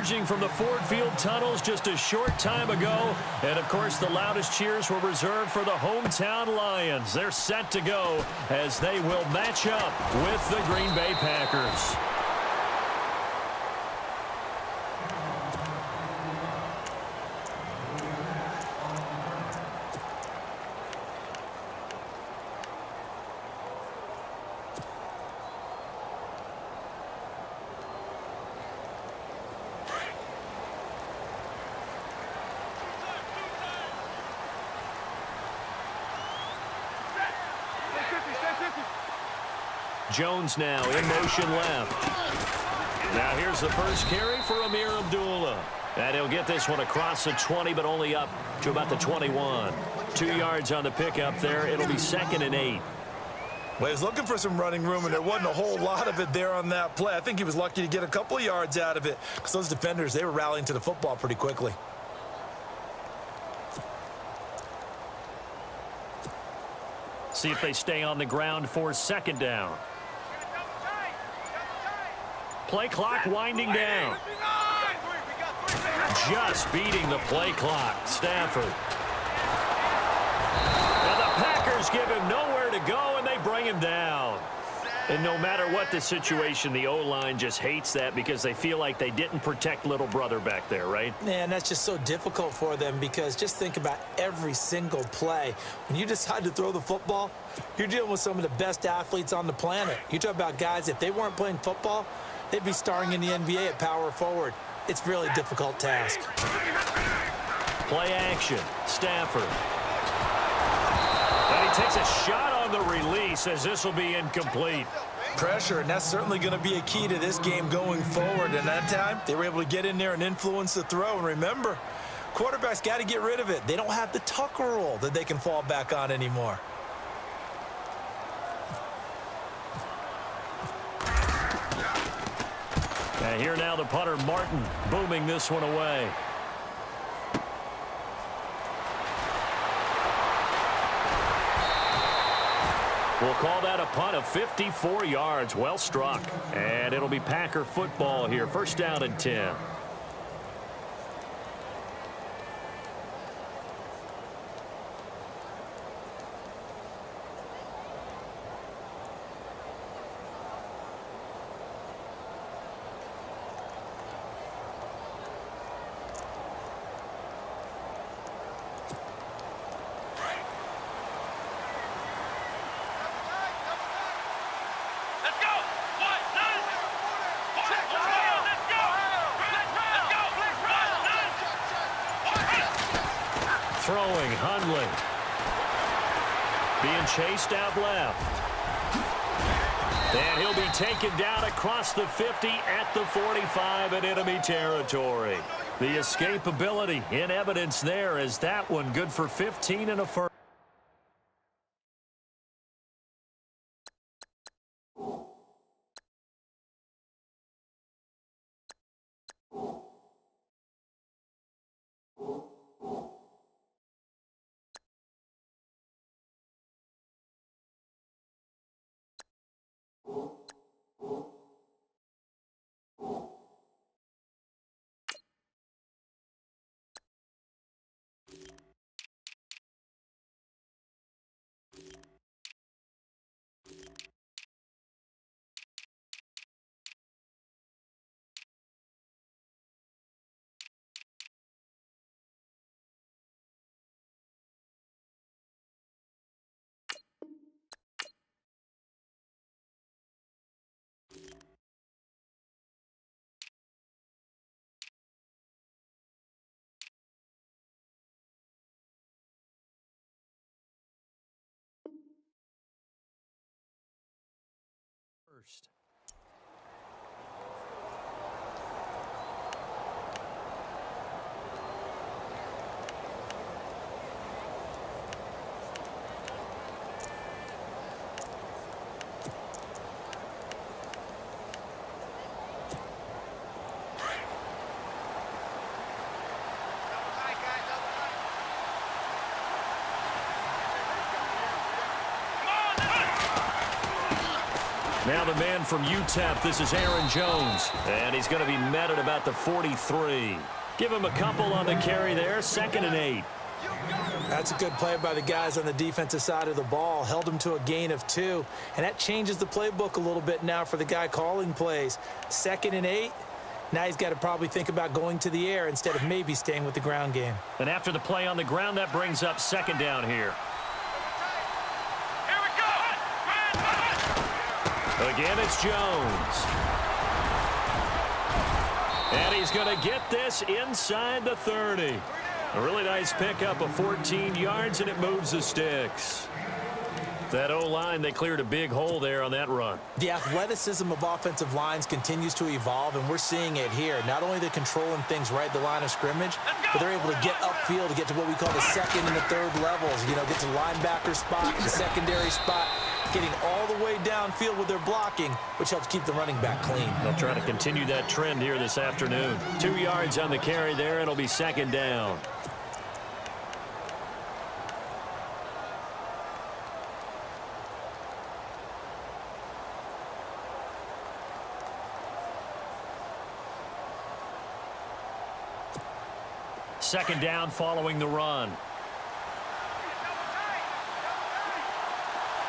emerging from the Ford Field tunnels just a short time ago. And, of course, the loudest cheers were reserved for the hometown Lions. They're set to go as they will match up with the Green Bay Packers. Jones now in motion left. Now here's the first carry for Amir Abdullah. And he'll get this one across the 20, but only up to about the 21. 2 yards on the pickup there. It'll be 2nd and 8. Well, he was looking for some running room, and there wasn't a whole lot of it there on that play. I think he was lucky to get a couple of yards out of it because those defenders, they were rallying to the football pretty quickly. See if they stay on the ground for 2nd down. Play clock winding down. Just beating the play clock. Stafford. And the Packers give him nowhere to go, and they bring him down. And no matter what the situation, the O-line just hates that because they feel like they didn't protect little brother back there, right? Man, that's just so difficult for them because just think about every single play. When you decide to throw the football, you're dealing with some of the best athletes on the planet. You talk about guys, if they weren't playing football, they'd be starring in the NBA at power forward. It's really a difficult task. Play action. Stafford. And he takes a shot on the release as this will be incomplete. Pressure, and that's certainly going to be a key to this game going forward. And that time, they were able to get in there and influence the throw. And remember, quarterbacks got to get rid of it. They don't have the Tucker rule that they can fall back on anymore. And here now the punter, Martin, booming this one away. We'll call that a punt of 54 yards. Well struck. And it'll be Packer football here. 1st down and 10. Throwing, Hundley. Being chased out left. And he'll be taken down across the 50 at the 45 in enemy territory. The escapability in evidence there as that one good for 15 and a first. First. Now the man from UTEP, this is Aaron Jones. And he's going to be met at about the 43. Give him a couple on the carry there, 2nd and 8. That's a good play by the guys on the defensive side of the ball. Held him to a gain of 2. And that changes the playbook a little bit now for the guy calling plays. 2nd and 8. Now he's got to probably think about going to the air instead of maybe staying with the ground game. And after the play on the ground, that brings up 2nd down here. Here we go. Again, it's Jones. And he's going to get this inside the 30. A really nice pickup of 14 yards, and it moves the sticks. That O-line, they cleared a big hole there on that run. The athleticism of offensive lines continues to evolve, and we're seeing it here. Not only they're controlling things right at the line of scrimmage, but they're able to get upfield to get to what we call the 2nd and the 3rd levels. You know, get to linebacker spot, the secondary spot, getting all the way downfield with their blocking, which helps keep the running back clean. They'll try to continue that trend here this afternoon. 2 yards on the carry there. It'll be 2nd down. Second down following the run.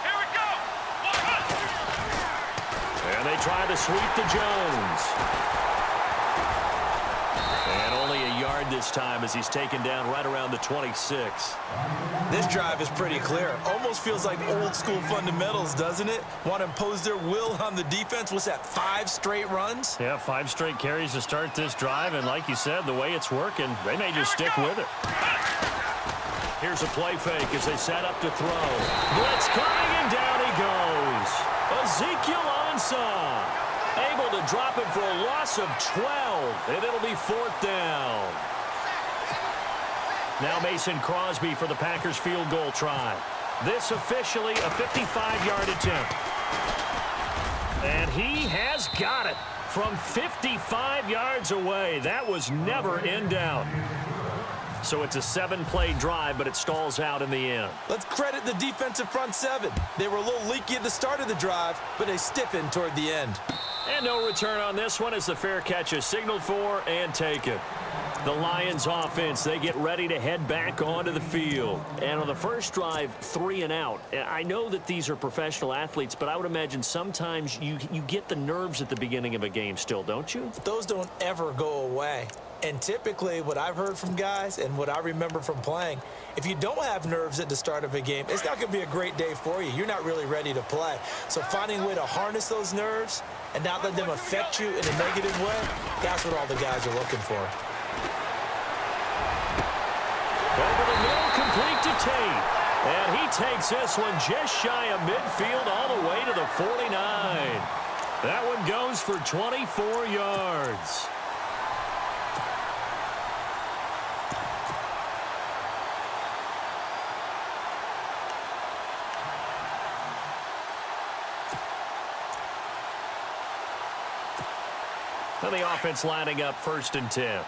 Here we go. And they try to sweep to Jones. And only a yard this time as he's taken down right around the 26. This drive is pretty clear. Almost feels like old school fundamentals, doesn't it? Want to impose their will on the defense. What's that, 5 straight runs? Yeah, 5 straight carries to start this drive. And like you said, the way it's working, they may just stick with it. Here's a play fake as they set up to throw. Blitz coming, and down he goes. Ezekiel Ansah able to drop it for a loss of 12, and it'll be 4th down. Now Mason Crosby for the Packers field goal try. This officially a 55-yard attempt. And he has got it from 55 yards away. That was never in doubt. So it's a 7-play drive, but it stalls out in the end. Let's credit the defensive front 7. They were a little leaky at the start of the drive, but they stiffened toward the end. And no return on this one as the fair catch is signaled for and taken. The Lions offense, they get ready to head back onto the field. And on the first drive, 3 and out. I know that these are professional athletes, but I would imagine sometimes you get the nerves at the beginning of a game still, don't you? Those don't ever go away. And typically what I've heard from guys and what I remember from playing, if you don't have nerves at the start of a game, it's not going to be a great day for you. You're not really ready to play. So finding a way to harness those nerves and not let them affect you in a negative way, that's what all the guys are looking for. Over the middle, complete to Tate. And he takes this one just shy of midfield all the way to the 49. That one goes for 24 yards. And the offense lining up 1st and 10.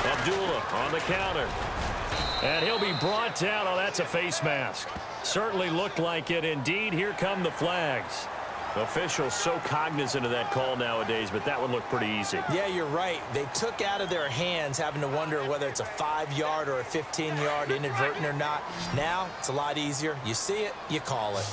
Abdullah on the counter. And he'll be brought down. Oh, that's a face mask. Certainly looked like it. Indeed, here come the flags. Officials so cognizant of that call nowadays, but that one looked pretty easy. Yeah, you're right. They took out of their hands having to wonder whether it's a 5-yard or a 15-yard inadvertent or not. Now, it's a lot easier. You see it, you call it.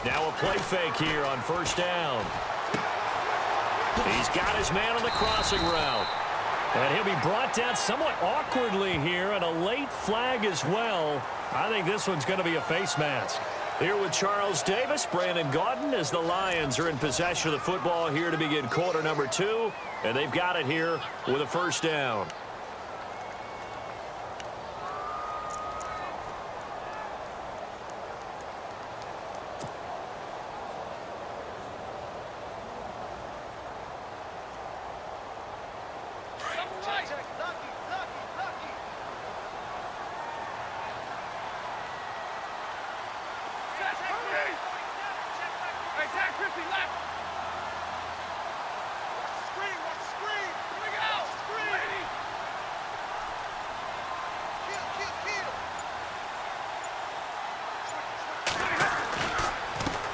Now a play fake here on 1st down. He's got his man on the crossing route. And he'll be brought down somewhat awkwardly here, and a late flag as well. I think this one's going to be a face mask. Here with Charles Davis, Brandon Gaudin, as the Lions are in possession of the football here to begin quarter number 2. And they've got it here with a 1st down.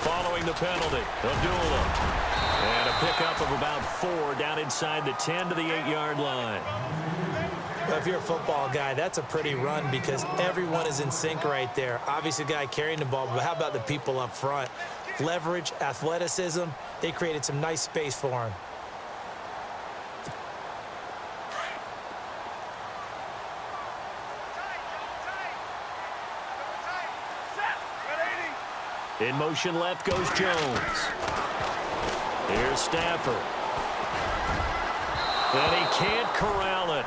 Following the penalty, Abdullah. And a pickup of about 4 down inside the 10 to the 8-yard line. Well, if you're a football guy, that's a pretty run because everyone is in sync right there. Obviously, the guy carrying the ball, but how about the people up front? Leverage, athleticism, they created some nice space for him. In motion left goes Jones. Here's Stafford. And he can't corral it.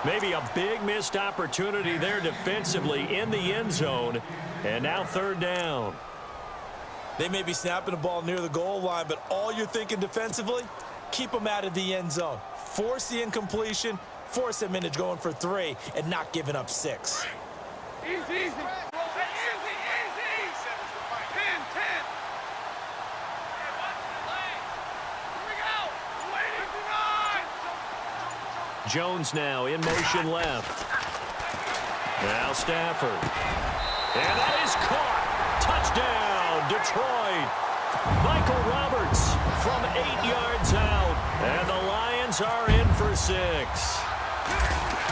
Maybe a big missed opportunity there defensively in the end zone. And now 3rd down. They may be snapping the ball near the goal line, but all you're thinking defensively, keep them out of the end zone. Force the incompletion, force them into going for 3, and not giving up 6. Easy. Jones now in motion left. Now Stafford. And that is caught. Touchdown, Detroit. Michael Roberts from 8 yards out. And the Lions are in for 6.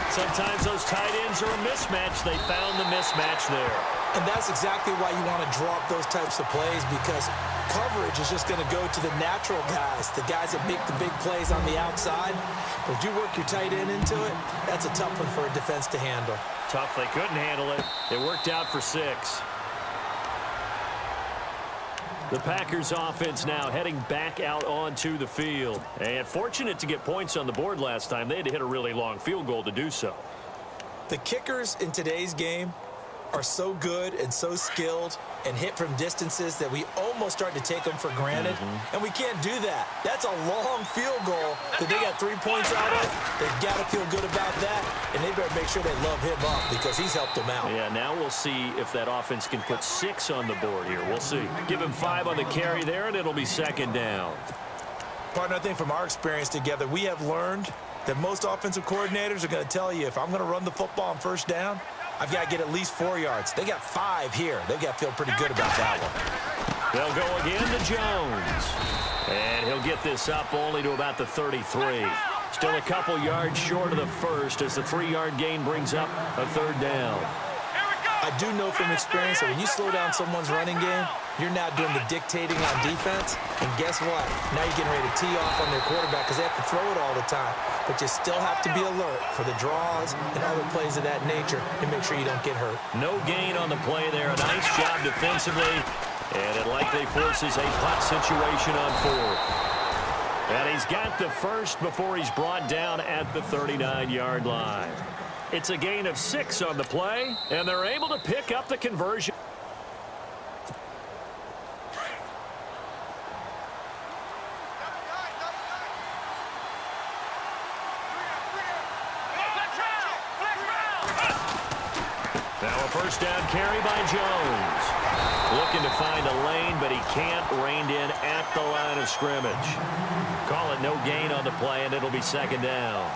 Sometimes those tight ends are a mismatch. They found the mismatch there. And that's exactly why you want to draw up those types of plays because coverage is just going to go to the natural guys, the guys that make the big plays on the outside. But if you work your tight end into it, that's a tough one for a defense to handle. Tough. They couldn't handle it. It worked out for 6. The Packers offense now heading back out onto the field. And fortunate to get points on the board last time. They had to hit a really long field goal to do so. The kickers in today's game are so good and so skilled and hit from distances that we almost start to take them for granted. And we can't do that. That's a long field goal that they got 3 points out of. They've got to feel good about that, and they better make sure they love him up because he's helped them out. Yeah, now we'll see if that offense can put 6 on the board here. We'll see. Give him 5 on the carry there, and it'll be 2nd down. Partner, I think from our experience together, we have learned that most offensive coordinators are going to tell you if I'm going to run the football on 1st down, I've got to get at least 4 yards. They got 5 here. They've got to feel pretty good about that one. They'll go again to Jones. And he'll get this up only to about the 33. Still a couple yards short of the first as the 3-yard gain brings up a 3rd down. I do know from experience that when you slow down someone's running game, you're now doing the dictating on defense. And guess what? Now you're getting ready to tee off on their quarterback because they have to throw it all the time. But you still have to be alert for the draws and other plays of that nature to make sure you don't get hurt. No gain on the play there. A nice job defensively. And it likely forces a punt situation on 4th. And he's got the first before he's brought down at the 39-yard line. It's a gain of 6 on the play, and they're able to pick up the conversion. Now a 1st down carry by Jones. Looking to find a lane, but he can't. Reined in at the line of scrimmage. Call it no gain on the play, and it'll be 2nd down.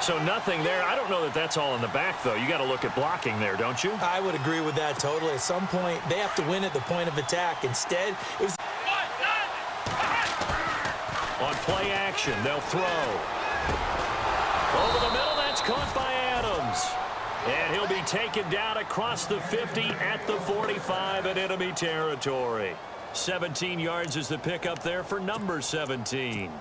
So nothing there. I don't know that that's all in the back, though. You got to look at blocking there, don't you? I would agree with that totally. At some point, they have to win at the point of attack. Instead, it was... On play action, they'll throw. Over the middle, that's caught by Adams. And he'll be taken down across the 50 at the 45 in enemy territory. 17 yards is the pickup there for number 17.